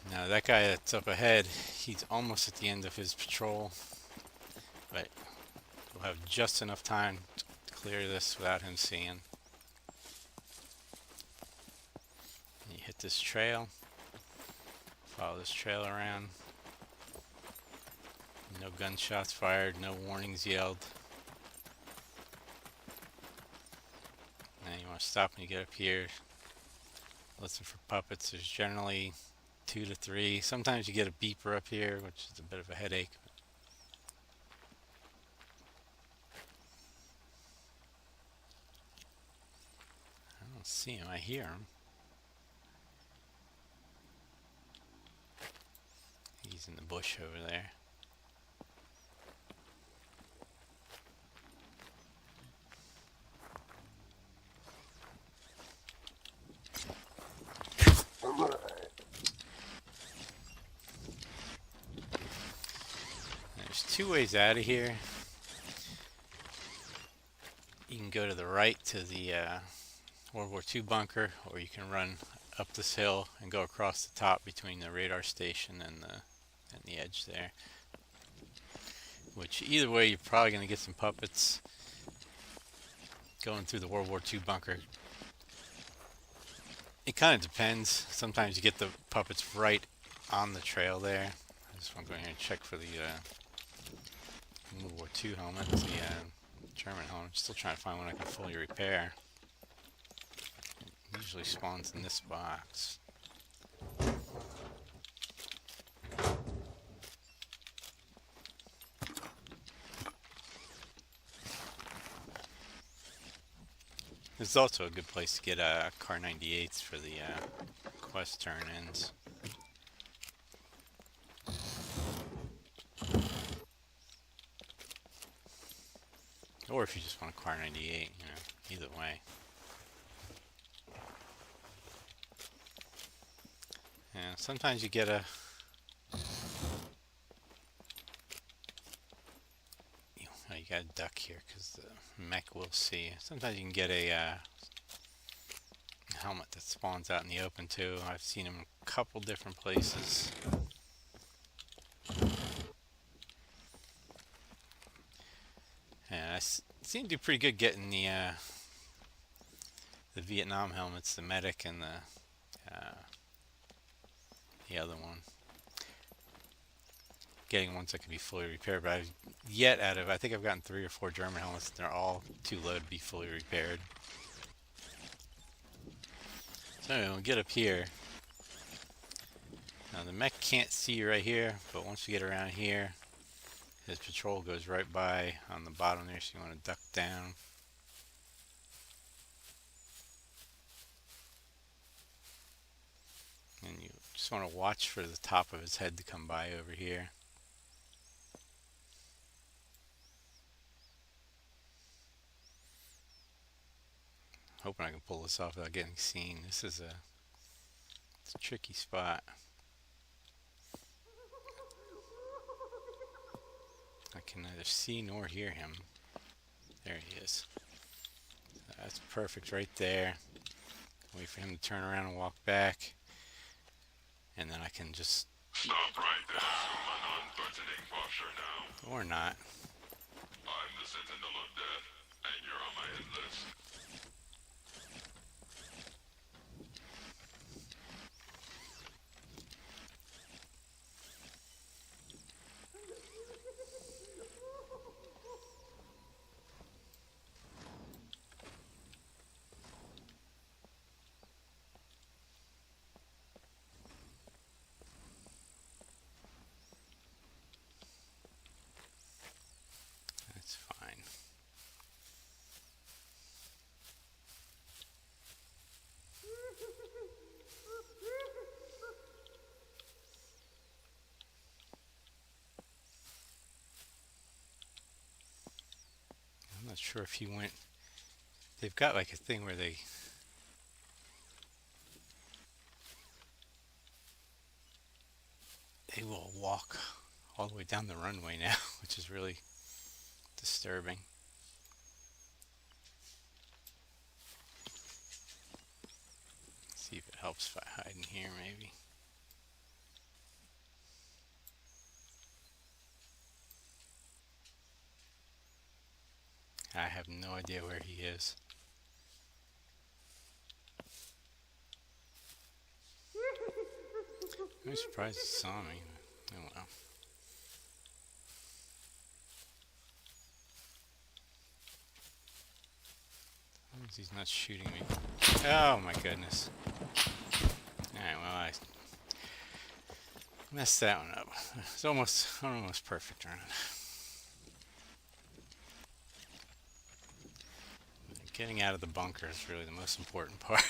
Now that guy that's up ahead, he's almost at the end of his patrol, but we'll have just enough time to clear this without him seeing. And you hit this trail, follow this trail around. No gunshots fired, no warnings yelled. And you want to stop when you get up here. Listen for puppets. There's generally 2 to 3. Sometimes you get a beeper up here, which is a bit of a headache. I don't see him. I hear him. He's in the bush over there. There's 2 ways out of here. You can go to the right to the World War II bunker, or you can run up this hill and go across the top between the radar station and the edge there. Which either way, you're probably going to get some puppets going through the World War II bunker. It kind of depends. Sometimes you get the puppets right on the trail there. I just want to go here and check for the World War II helmet, the German helmet. I'm still trying to find one I can fully repair. It usually spawns in this box. This is also a good place to get Car 98s for the quest turn-ins. Or if you just want a Car 98, you know, either way. Yeah, sometimes you get a you gotta duck here because the mech will see. Sometimes you can get a helmet that spawns out in the open too. I've seen them in a couple different places. Yeah, I seem to do pretty good getting the Vietnam helmets, the medic and the other one. Getting ones that can be fully repaired, but I've yet out of, I think I've gotten 3 or 4 German helmets, and they're all too low to be fully repaired. So anyway, we'll get up here. Now the mech can't see you right here, but once you get around here, his patrol goes right by on the bottom there, so you want to duck down. And you just want to watch for the top of his head to come by over here. Hoping I can pull this off without getting seen. This is it's a tricky spot. I can neither see nor hear him. There he is. That's perfect right there. Wait for him to turn around and walk back. And then I can just... Stop right there from a non-threatening posture now. Or not. I'm the Sentinel of Death, and you're on my hit list. not sure if he went. They've got like a thing where they will walk all the way down the runway now, which is really disturbing. See if it helps if I hide in here, maybe. I have no idea where he is. I'm surprised he saw me. Oh well. As long as he's not shooting me. Oh my goodness. Alright, well, I messed that one up. It's almost perfect run. Getting out of the bunker is really the most important part.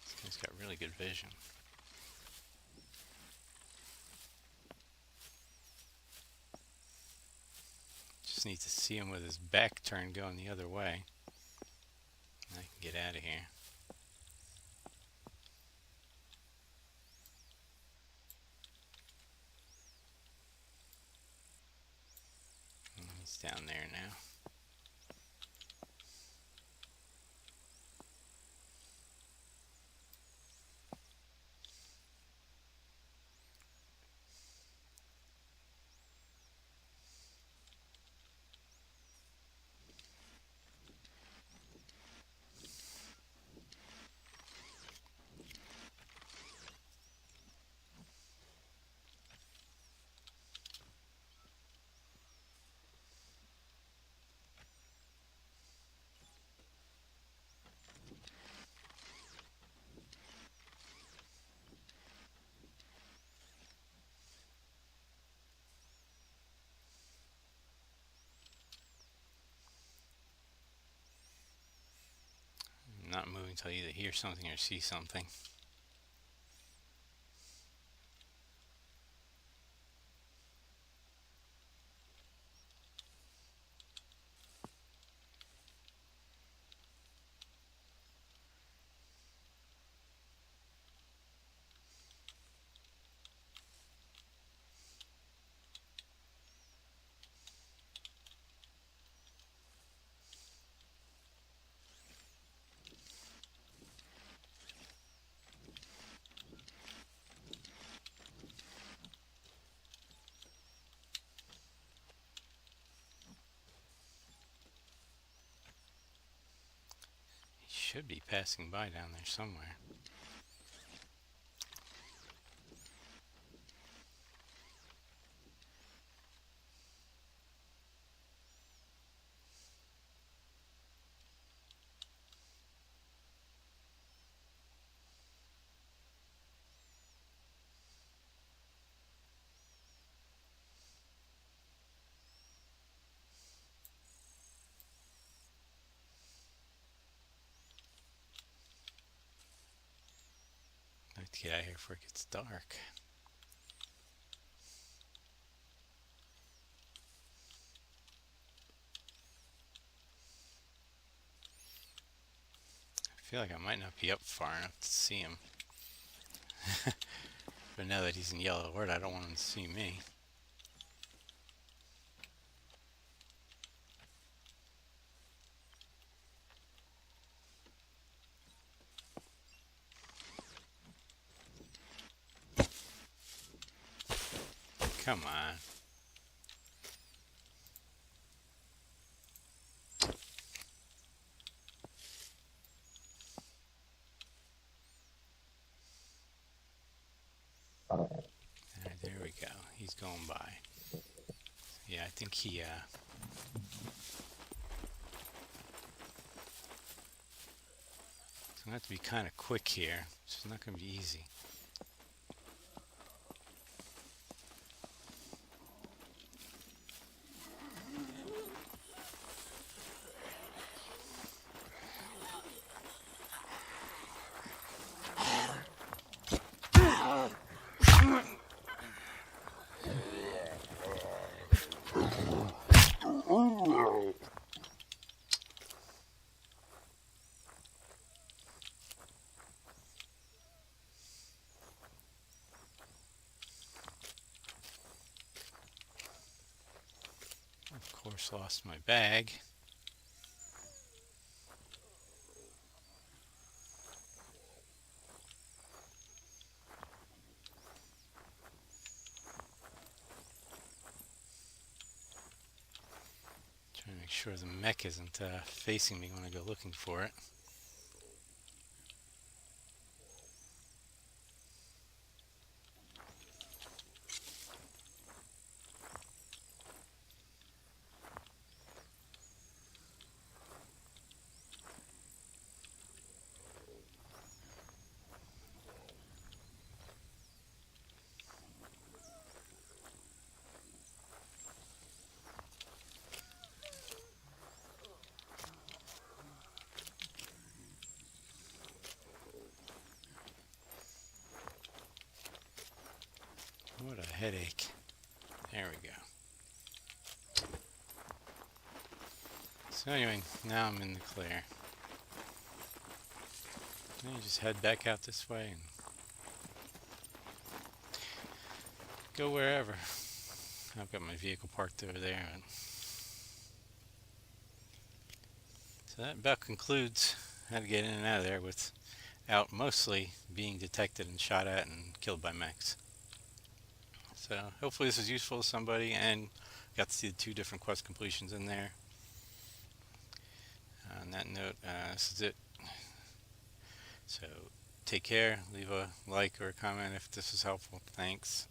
This guy's got really good vision. Just need to see him with his back turned going the other way. I can get out of here. He's down there now. I'm not moving until you either hear something or see something. Should be passing by down there somewhere. I have to get out of here before it gets dark. I feel like I might not be up far enough to see him. But now that he's in yellow alert, I don't want him to see me. Come on. Alright, there we go. He's going by. Yeah, I think he, it's going to have to be kind of quick here. It's not going to be easy. Just lost my bag. Trying to make sure the mech isn't facing me when I go looking for it. What a headache. There we go. So anyway, now I'm in the clear. Now you just head back out this way and go wherever. I've got my vehicle parked over there. So that about concludes how to get in and out of there without mostly being detected and shot at and killed by mechs. So hopefully this was useful to somebody and got to see the 2 different quest completions in there. On that note, this is it. So take care, leave a like or a comment if this was helpful. Thanks.